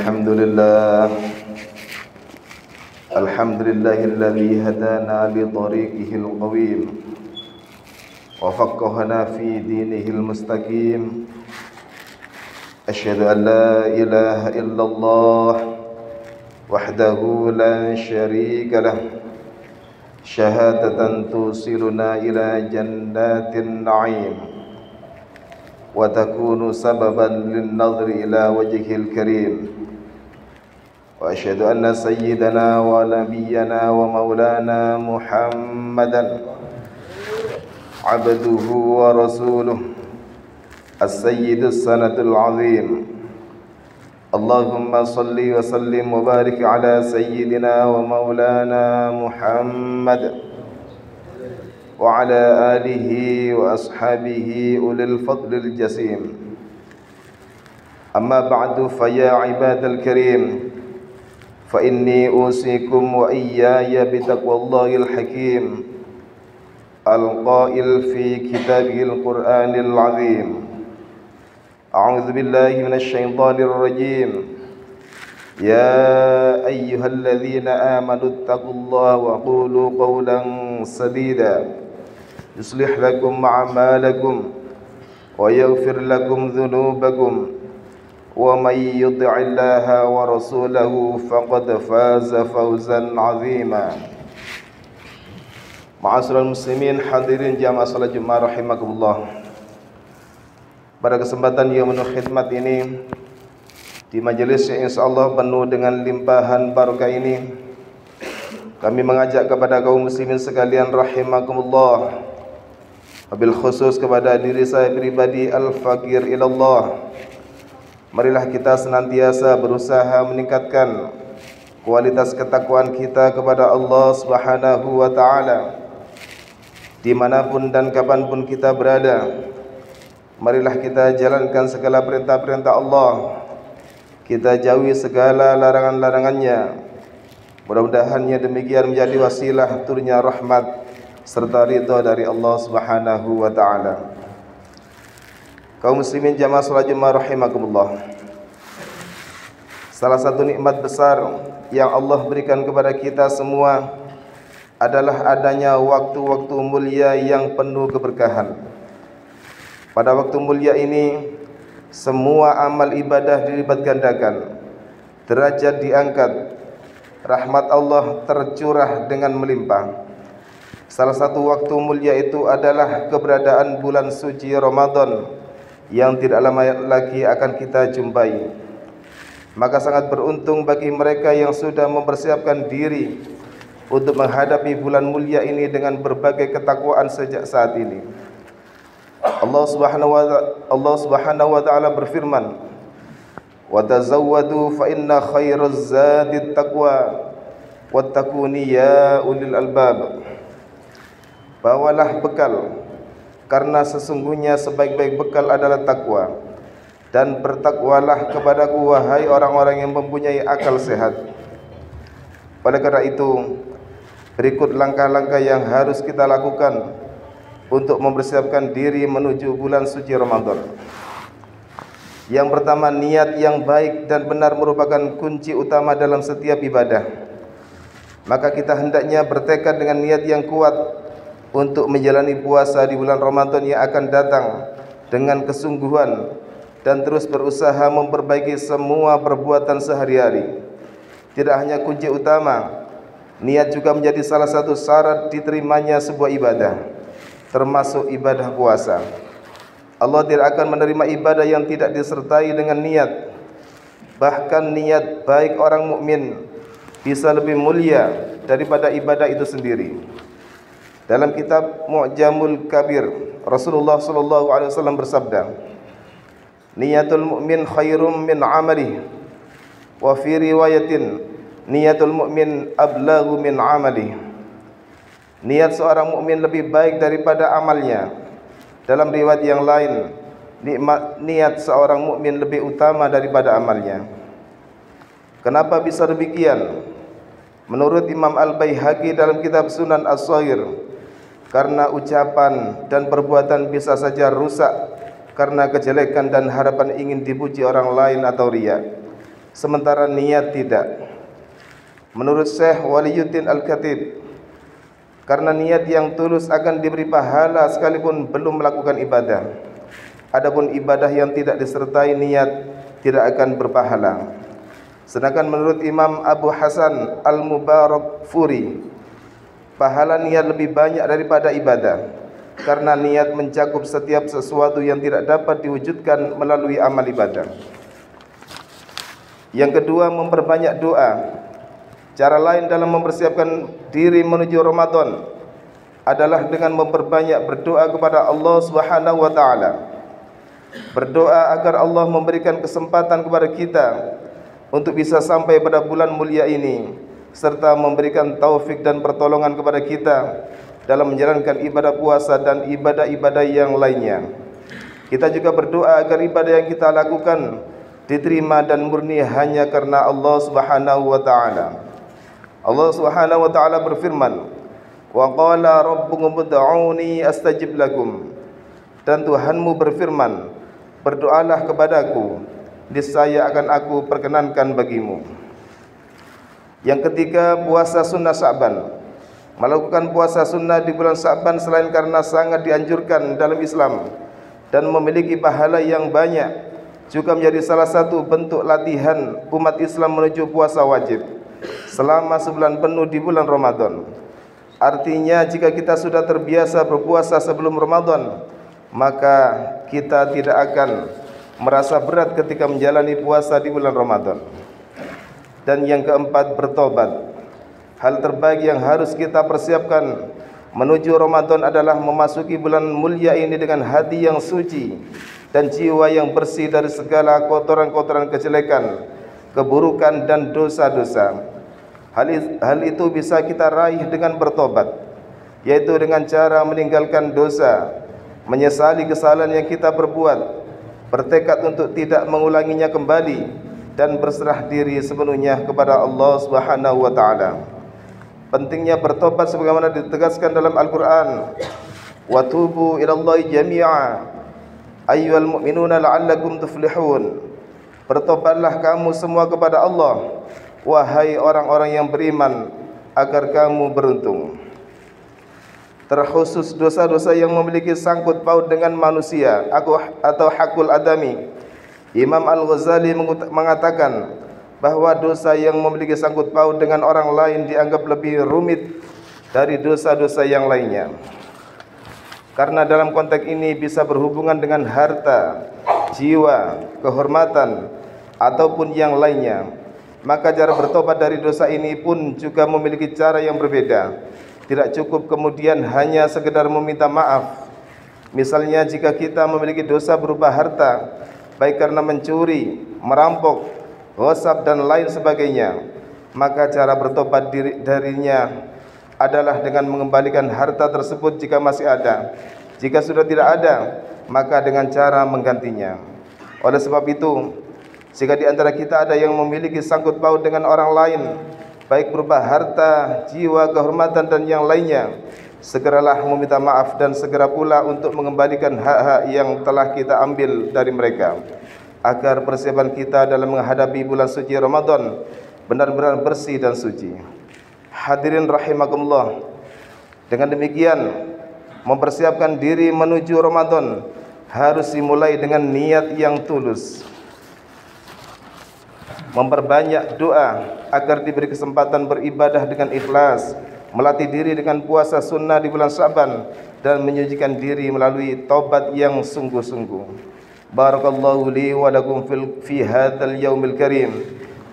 الحمد لله الذي هدانا لطريقه القويم وفقهنا في دينه المستقيم. أشهد أن لا إله إلا الله وحده لا شريك له شهادة توصلنا إلى جنات النعيم وتكون سببا للنظر إلى وجهه الكريم. وأشهد أن سيدنا ونبينا ومولانا محمدا عبده ورسوله السيد السند العظيم. اللهم صل وسلم وبارك على سيدنا ومولانا محمد وعلى آله وأصحابه أولي الفضل الجسيم. أما بعد فيا عباد الكريم، فإني أوصيكم وإياي بتقوى الله الحكيم القائل في كتابه القرآن العظيم: أعوذ بالله من الشيطان الرجيم. يا أيها الذين آمنوا اتقوا الله وقولوا قولا سديدا يصلح لكم أعمالكم ويغفر لكم ذنوبكم ومن يطع الله ورسوله فقد فاز فوزا عظيما. Ma'asyiral muslimin, hadirin jamaah salat Jumat rahimakumullah. Pada kesempatan yang penuh khidmat ini, di majelis yang insyaallah penuh dengan limpahan barakah ini, kami mengajak kepada kaum muslimin sekalian rahimakumullah, wabil khusus kepada diri saya pribadi al-faqir ilallah, marilah kita senantiasa berusaha meningkatkan kualitas ketakwaan kita kepada Allah Subhanahu wa taala dimanapun dan kapanpun kita berada. Marilah kita jalankan segala perintah-perintah Allah, kita jauhi segala larangan-larangannya. Mudah-mudahannya demikian menjadi wasilah turunnya rahmat serta ridha dari Allah Subhanahu wa taala. Kaum muslimin jamaah salat Jumat rahimakumullah, salah satu nikmat besar yang Allah berikan kepada kita semua adalah adanya waktu-waktu mulia yang penuh keberkahan. Pada waktu mulia ini, semua amal ibadah dilipat gandakan, derajat diangkat, rahmat Allah tercurah dengan melimpah. Salah satu waktu mulia itu adalah keberadaan bulan suci Ramadan yang tidak lama lagi akan kita jumpai. Maka sangat beruntung bagi mereka yang sudah mempersiapkan diri untuk menghadapi bulan mulia ini dengan berbagai ketakwaan sejak saat ini. Allah Subhanahu wa taala berfirman, "Wa tazawwadu fa inna khairaz zadit taqwa wattaquni ya ulil albab." Bawalah bekal, karena sesungguhnya sebaik-baik bekal adalah takwa, dan bertakwalah kepadaku wahai orang-orang yang mempunyai akal sehat. Oleh karena itu, berikut langkah-langkah yang harus kita lakukan untuk mempersiapkan diri menuju bulan suci Ramadan. Yang pertama, niat yang baik dan benar merupakan kunci utama dalam setiap ibadah. Maka kita hendaknya bertekad dengan niat yang kuat untuk menjalani puasa di bulan Ramadan yang akan datang dengan kesungguhan dan terus berusaha memperbaiki semua perbuatan sehari-hari. Tidak hanya kunci utama, niat juga menjadi salah satu syarat diterimanya sebuah ibadah, termasuk ibadah puasa. Allah tidak akan menerima ibadah yang tidak disertai dengan niat. Bahkan niat baik orang mukmin bisa lebih mulia daripada ibadah itu sendiri. Dalam kitab Mu'jamul Kabir, Rasulullah sallallahu alaihi wasallam bersabda, "Niyatul mu'min khairum min amalihi." Wa fi riwayatin, "Niyatul mu'min ablaghu min amalihi." Niat seorang mukmin lebih baik daripada amalnya. Dalam riwayat yang lain, niat seorang mukmin lebih utama daripada amalnya. Kenapa bisa demikian? Menurut Imam Al-Baihaqi dalam kitab Sunan As-Shaghir, karena ucapan dan perbuatan bisa saja rusak karena kejelekan dan harapan ingin dipuji orang lain atau riya. sementara niat tidak. Menurut Syekh Waliyuddin Al-Khatib, karena niat yang tulus akan diberi pahala sekalipun belum melakukan ibadah. Adapun ibadah yang tidak disertai niat tidak akan berpahala. Sedangkan menurut Imam Abu Hasan Al-Mubarakfuri, pahala niat lebih banyak daripada ibadah, karena niat mencakup setiap sesuatu yang tidak dapat diwujudkan melalui amal ibadah. Yang kedua, memperbanyak doa. Cara lain dalam mempersiapkan diri menuju Ramadan adalah dengan memperbanyak berdoa kepada Allah Subhanahu wa taala. Berdoa agar Allah memberikan kesempatan kepada kita untuk bisa sampai pada bulan mulia ini, serta memberikan taufik dan pertolongan kepada kita dalam menjalankan ibadah puasa dan ibadah-ibadah yang lainnya. Kita juga berdoa agar ibadah yang kita lakukan diterima dan murni hanya karena Allah Subhanahu wa taala. Allah Subhanahu wa taala berfirman, "Wa qala rabbukum ud'uni astajib lakum." Dan Tuhanmu berfirman, "Berdoalah kepadaku, niscaya akan aku perkenankan bagimu." Yang ketiga, puasa sunnah Sya'ban. Melakukan puasa sunnah di bulan Sya'ban selain karena sangat dianjurkan dalam Islam dan memiliki pahala yang banyak, juga menjadi salah satu bentuk latihan umat Islam menuju puasa wajib selama sebulan penuh di bulan Ramadan. Artinya, jika kita sudah terbiasa berpuasa sebelum Ramadan, maka kita tidak akan merasa berat ketika menjalani puasa di bulan Ramadan. Dan yang keempat, bertobat. Hal terbaik yang harus kita persiapkan menuju Ramadan adalah memasuki bulan mulia ini dengan hati yang suci dan jiwa yang bersih dari segala kotoran-kotoran kejelekan, keburukan dan dosa-dosa. Hal itu bisa kita raih dengan bertobat, yaitu dengan cara meninggalkan dosa, menyesali kesalahan yang kita perbuat, bertekad untuk tidak mengulanginya kembali, dan berserah diri sepenuhnya kepada Allah Subhanahu wa taala. Pentingnya bertobat sebagaimana ditegaskan dalam Al-Qur'an, "Wa tubu ilallahi jami'a ayyuhal mu'minuna la'allakum tuflihun." Bertobatlah kamu semua kepada Allah, wahai orang-orang yang beriman, agar kamu beruntung. Terkhusus dosa-dosa yang memiliki sangkut paut dengan manusia atau hakul adami. Imam Al-Ghazali mengatakan bahwa dosa yang memiliki sangkut paut dengan orang lain dianggap lebih rumit dari dosa-dosa yang lainnya, karena dalam konteks ini bisa berhubungan dengan harta, jiwa, kehormatan, ataupun yang lainnya. Maka cara bertobat dari dosa ini pun juga memiliki cara yang berbeda. Tidak cukup kemudian hanya sekedar meminta maaf. Misalnya, jika kita memiliki dosa berupa harta, baik karena mencuri, merampok, ghasab dan lain sebagainya, maka cara bertobat darinya adalah dengan mengembalikan harta tersebut jika masih ada. Jika sudah tidak ada, maka dengan cara menggantinya. Oleh sebab itu, jika di antara kita ada yang memiliki sangkut paut dengan orang lain, baik berupa harta, jiwa, kehormatan dan yang lainnya, segeralah meminta maaf dan segera pula untuk mengembalikan hak-hak yang telah kita ambil dari mereka, agar persiapan kita dalam menghadapi bulan suci Ramadan benar-benar bersih dan suci. Hadirin rahimakumullah, dengan demikian mempersiapkan diri menuju Ramadan harus dimulai dengan niat yang tulus. Memperbanyak doa agar diberi kesempatan beribadah dengan ikhlas, melatih diri dengan puasa sunnah di bulan Sya'ban, dan menyucikan diri melalui taubat yang sungguh-sungguh. Barakallahu li wa lakum fi hadzal yaumil karim,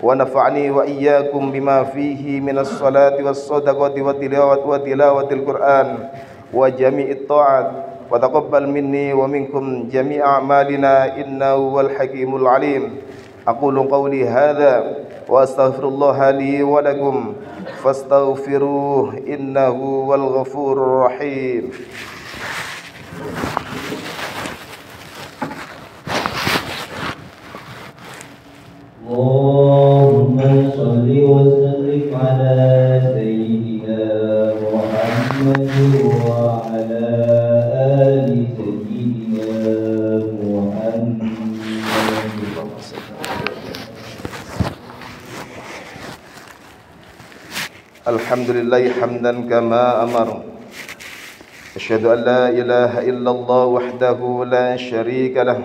wa nafa'ani wa iyyakum bima fihi minas salati was shadaqati wa tilawatil Qur'an wa jami'it ta'at, wa taqabbal minni wa minkum jami'a a'malina innahu wal hakimul alim. Aqulu qawli hadza wa astaghfirullaha li wa lakum fastaghfiruhu innahu wal ghafurur rahim. Allahumma shalli wa sallim ala sayyidina Muhammad wa ala ali sayyidina Muhammad. Alhamdulillah hamdan kama amar. Asyhadu an la ilaha illallah wahdahu la syarika lah.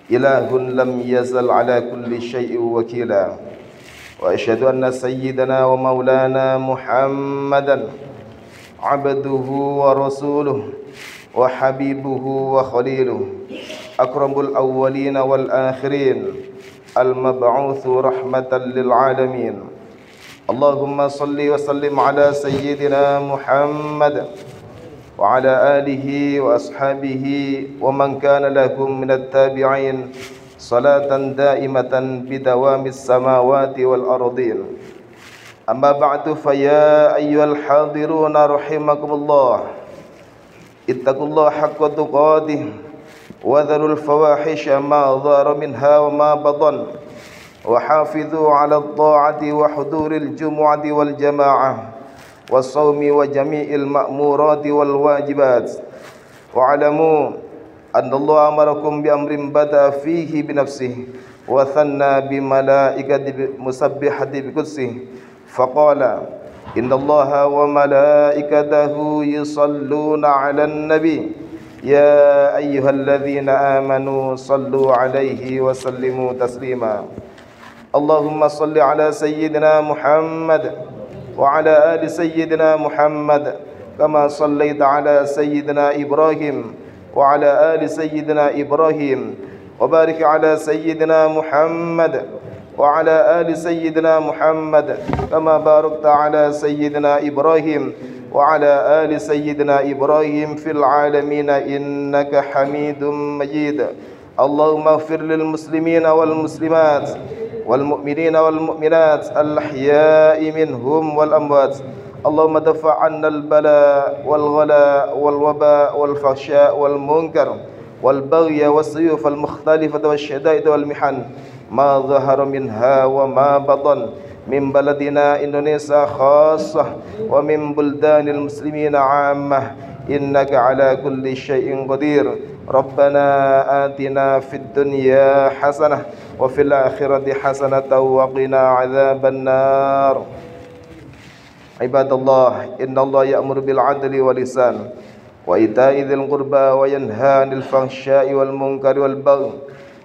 Ilahun lam yazal ala kulli syai'in wakila. Wa asyhadu anna sayyidana wa maulana Muhammadan abduhu wa rasuluh wa habibuhu wa khaliluh, akramul awwalin wal akhirin, al-mab'utsu rahmatan lil alamin. Allahumma salli wa sallim ala sayyidina Muhammad wa ala alihi wa ashabihi wa man kana lahum minat tabi'in salatan daimatan bidawamis samawati wal ardin. Amma ba'du, fa ya ayyuhal hadiruna rahimakumullah, ittaqullaha haqqa tuqatih wa dharul fawahisha ma dhara minha wa ma batan, wa hafidhu ala at-ta'ati wa huduril jumu'ati wal jama'ah was-sawmi wa jami'il ma'murati wal wajibat. Wa alamu anna Allah amarakum bi amrin bada fihi bi nafsihi wa thanna bi malaikati musabbihati bi qudsihi faqala inna Allaha wa malaikatahu yusalluna 'alan nabi ya ayyuhalladzina amanu sallu 'alaihi wa sallimu taslima. Allahumma salli ala sayyidina Muhammad وعلى آل سيدنا محمد كما صليت على سيدنا إبراهيم وعلى آل سيدنا إبراهيم وبارك على سيدنا محمد وعلى آل سيدنا محمد كما باركت على سيدنا إبراهيم وعلى آل سيدنا إبراهيم في العالمين إنك حميد مجيد. اللهم اغفر للمسلمين والمسلمات والمؤمنين والمؤمنات الأحياء منهم والأموات. اللهم دفع عنا البلاء والغلاء والوباء والفحشاء والمنكر والبغي والسيوف المختلفة والشدائد والمحن ما ظهر منها وما بطن من بلدنا إندونيسيا خاصة ومن بلدان المسلمين عامة إنك على كل شيء قدير. ربنا آتنا في الدنيا حسنة وفي الآخرة حسنة وقنا عذاب النار. عباد الله، إن الله يأمر بالعدل والإحسان وإيتاء ذي القربى وينهى عن الفحشاء والمنكر والبغي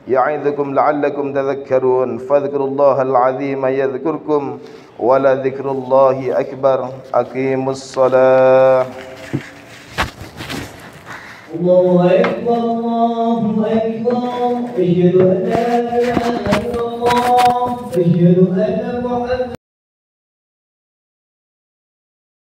يعظكم لعلكم تذكرون. فاذكروا الله العظيم يذكركم ولذكر الله أكبر. أقيموا الصلاة. الله أكبر الله أكبر. أشهد أن لا إله إلا الله. أشهد أن محمدا